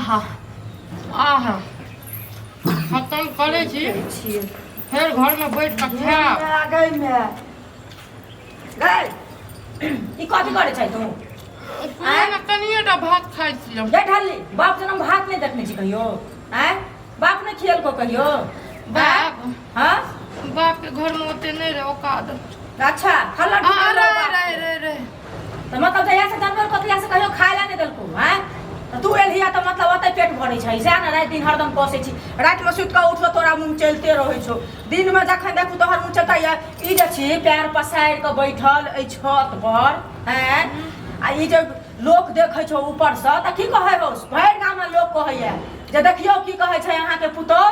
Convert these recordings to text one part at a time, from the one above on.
आहा आहा खत्म करे छी फिर घर में बैठ के खाएब गई में गई ई कथी करे छै तू ना कनिएटा भात खाइ छी ये ढाली बाप जन्म भात नहीं देखने छी कहियो हैं बाप ने खियल को कहियो बाप हां बाप के घर में ओते नहीं रहे औकात अच्छा खल्ला रे तो मतलब जहिया से जानवर कथिया से कहियो खाए ला नहीं देलको हैं तो तू एलिया तो मतलब ओते पेट भरै छै से ना रात दिन हरदम पोसे छी रात में सुत के उठो तोरा मुंह चलते रहै छौ दिन में जखन देखू तोहर मुंह चलता या ई जे छी पैर पसार के बैठल ए छत पर हैं आ ई जे लोक देखै छौ ऊपर से त की कहै हो भैर गाम में लोक कहैया जे देखियो की कहै छै अहाँ के पुतौ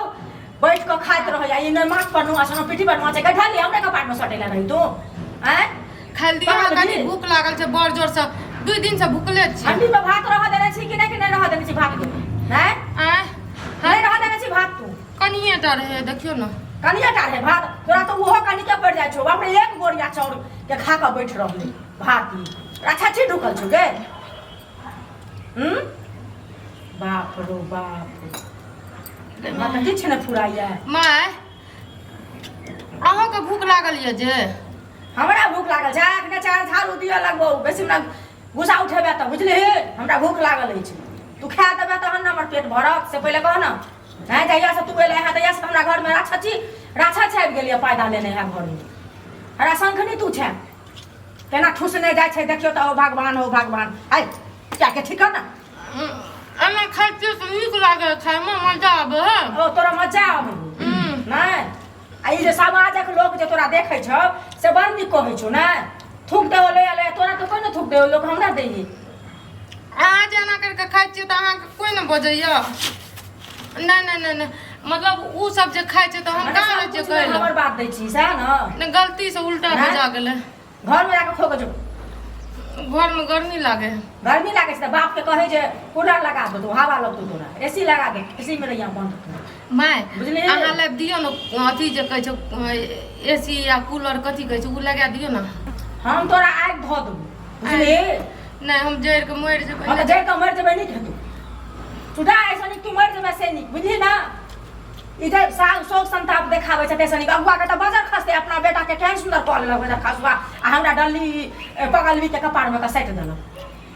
बैठ के खाइत रहैया ई ने माथ पर नुआ सनो पीठी पर नुआ छै गठाली हमरे कपाट में सटेला रही तू हैं खाल दिया कनी भूख लागल छै बड़ जोर से 2 दिन से भूखले छी हड्डी में भात रह देने छी कि नहीं रह देने छी भात के हैं नहीं रह देने छी भात तू कनिएटा रहे देखियो ना कनिएटा रहे भात तोरा तो ओहो कनी के पड़ जाय छौ बाप रे एक बोरिया चाउर के खा के बैठ रहले भात अच्छा छी ढुकल छौ गे बाप रो बाप माता किछ ने फुराइया माय अहाँ के भूख लागल ये जे हमरा भूख लागल छै अखने चार झाड़ू दिया लगबो बेसी ना गुस्सा उठेबे त बुझली हमरा भूख लागल अछि तू खा देबे तहन हमर पेट भरत से पहिले कह ना हैं जहिया से तू एले है तहिया से हमरा घर में राछा छाबि गेलिए पैदा लेने है घर में हरा संखनी तू छै केना ठुसने जाय छै देखियो त हो भगवान आइ क्या के ठीक ना अना खाइते तो नीक लागे खाय में मजा आबे ओ तोरा मजा आबे नहीं आ ई जे समाजक लोग जे तोरा देखै छौ से बड़ नीक कहै छौ ना थूक दे ले ले तोरा तो कोई न थूक दे लोग हमरा देही अहाँ जेना करके खाइ छियै तऽ अहाँके कोई न बजैया नहीं मतलब उ सब जे खाइ छै तऽ हम कहाँ रहै छियै कहै हमर बात दै छी सएह न गलती से उल्टा बजा गेलै घर में जाके खोक जो घर में गर्मी लागे छै त बाप के कहे जे कूलर लगा दो तो हवा लगतो तोरा एसी लगा दे एसी में रहिया बंद माय बुझली अहाँ ले दियो न अथी जे कहै छै एसी या कूलर कथी कहै छै उ लगा दियो न हम तोरा आग ध देबो बुझली नहीं हम जड़ के मर जेबै हम जड़ के मर जेबै नहीं तू चुड़ा ऐसा नहीं तू मर जेबै से नहीं बुझली ना इधर शोक संताप देखाबै छै तैसे नहीं अगुआ के त बजर खसते अपना बेटा के केहन सुंदर कॉल लगबै त खसुआ आ हमरा डल्ली पगलवी के कपार में का सेट देलो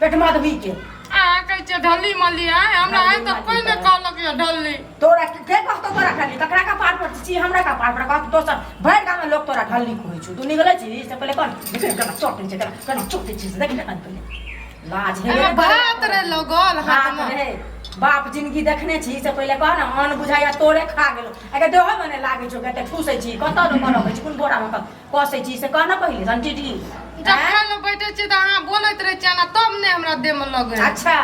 पेट माधवी के आ कहै छै ढल्ली मल्ली आय हमरा आय त कोई न कहलक ये ढल्ली तोरा के कहतो तोरा ढल्ली ककरा का पार पर छी हमरा का पार पर कहतो दोसर भर गाम में लोग तोरा ढल्ली कहै छ तू निकलै छी से पहले कौन केना चोटे छै केना चोटे छै देख ना पहले लाज है भात रे लगल हाथ में बाप जिंदगी देखने छी से पहले कह ना अन बुझाया तोरे खा गेलो अगे देह मने लागे छो कते ठूसै छी कत न करबै छी कोन बोरा में कसै छी से कहना पहिले संटीटी जब खालो बैठे छी त अहाँ बोलैत रहै छी ना तब ने हमरा देह में लगे अच्छा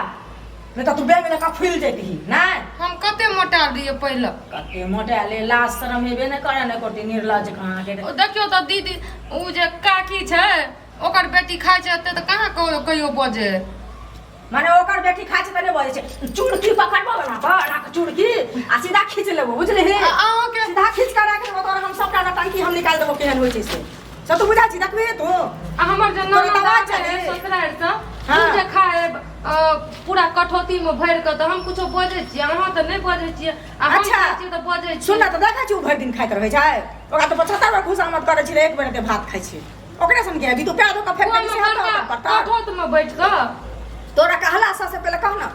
नहीं तो तू बे में का फूल जैती नहीं हम कते मोटा दिए पहले कते मोटा ले लाज शरम हेबे न करे न कोटी निर्लज कहां के देखियो त दीदी उ जे काकी छै ओकर बेटी खाइ छै त कहां कहियो बजे माने ओकर बेटी खाइ छै त नै बजे छै चुड़की पकड़बो ना बड़ा चुड़की आ सीधा खींच लेबो बुझले हे अहाँ के सीधा खींच के राख देबो तो हम सबटा नटंकी हम निकाल देबो केहन होय छै से सब तू बुझा छी देखबे तू हमर जे नौना चले ससुराल से उ जे खाए पूरा कठौती में भर के त हम कुछो बजे छी अहाँ त नै बजे छी आ हम खाइ छी त बजे छी सुन ना त देखा छी उ भर दिन खाइत रहै छै ओकरा त 75 बार खुशामद करे छी एक बेर के भात खाइ छी ओकरा सन के अभी तू प्यादो का फेर के से पता कठौत में बैठ के तोरा कहला से पहले कह ना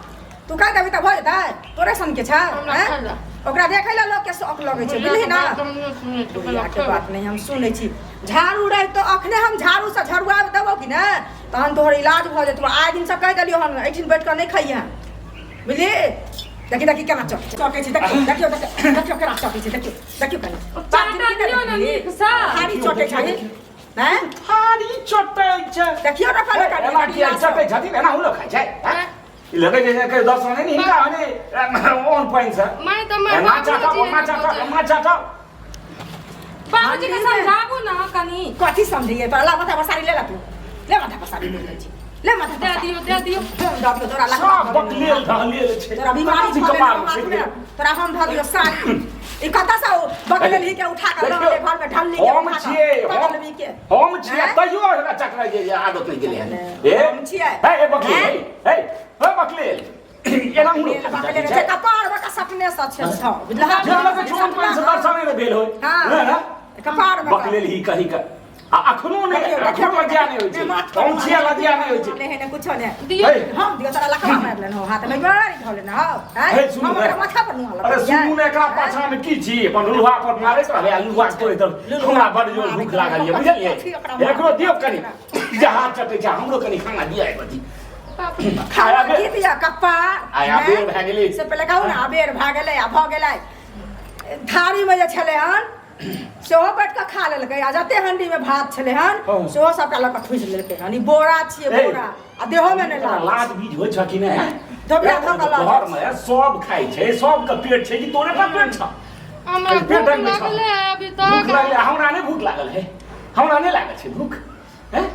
तू का देबी त भ जेतै तोरे सन के छै ओकरा देखै ला लोग के शौक लगे छै बुझली ना के बात नहीं हम सुनै छी झाड़ू रह तो अखने हम झाड़ू से झड़ुआ देबो कि ना तहन तोहर इलाज भ जेतौ आइ दिन से कह देलियो हम एठिन बैठ के नहीं खाइए बुझली देखी केना चौके छै देखियो केना चौके छै देखियो केना चाटा दियो ना नीक सा हारी चोटे छै हैं हारी चोटे छै देखियो ना पहले का एना की चोटे छथि एना हुलो खाइ छै हैं लगे जे के दर्शन नहीं हिनका हने ऑन पॉइंट से मैं तो मैं माचा बाबूजी के समझाबू ना कनी कथी समझिए तोरा ला माथा पर साड़ी ले ला तू ले माथा पर साड़ी ले छी ले माथा दे दियो दाबियो तोरा ला सब बकलेल ढालेल छै तोरा बीमारी कपार छै तोरा हम ध दियो साड़ी ई कता से बकलेल ही के उठा के घर में ढलनी के हम छिए हम छिए तइयो हमरा चकरा जे आदत नहीं गेले हैं हम छिए हे बकलेल हे बकलेल एना हुलो बाकले रे कपार बका सपने से छै छ बुझला जब लगे छोन पान से दर्शन ने भेल होय हां कपार बका बकलेल ही कही का अखनो ने अखनो लगिया नहीं होय छै पहुंचिया लगिया नहीं होय छै ले ने कुछो ने दियो हम दियो तोरा लखवा मार लेन हो हाथ में मार धोले न हो हम माथा पर नुआ अरे सुनू ने एकरा पाछा में की छी अपन लुहा पर मारे त हले लुहा तोड़ त हमरा बड़ जोर भूख लागल ये बुझलिए एकरो दियो कनी जहां चटे छै हमरो कनी खाना दिया है बदी खाया की दिया कप्पा आया बेर भ गेली से पहले कहू ना बेर भ गेलै आ भ गेलै थारी में जे छले हन सेहो बैठ के खा लेलकै आ जते हंडी में भात छले हन सेहो सबटा लक ठुस लेलकै हनी बोरा छिए बोरा आ देहो में नै लाज बीज होय छ कि नै धोबिया धोकल घर में सब खाइ छै सब के पेट छै कि तोरे पर पेट छ हमरा भूख लागल है अभी तक भूख लागल हमरा नहीं भूख लागल है हमरा नहीं लागल छै भूख हैं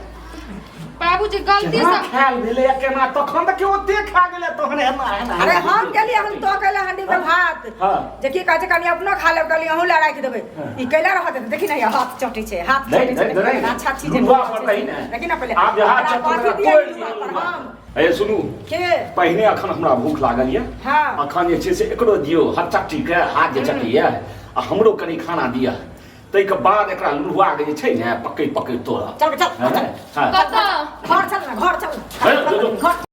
बाबूजी गलती से खाल भेले केना तखन त के ओते खा गेले तहन एना अरे हम गेलिए हम तो कहले हंडी में भात हां जे की कहै छै कनी अपनो खा लेब कहली अहूँ ला राखि देबै ई कैला रहत देखी नहीं हाथ चोटी छै हाथ चोटी छै अच्छा चीज लेकिन ना पहले आप हाथ चोटी कोई हम ए सुनू के पहिने अखन हमरा भूख लागल ये हां अखन जे छै से एकरो दियो हाथ चट्टी के हाथ जे चट्टी ये आ हमरो कनी खाना दिया तै के बाद एकरा लुहुआ के जे छै ने पकै तोरा चल चल हां कत घर चल ना घर चल घर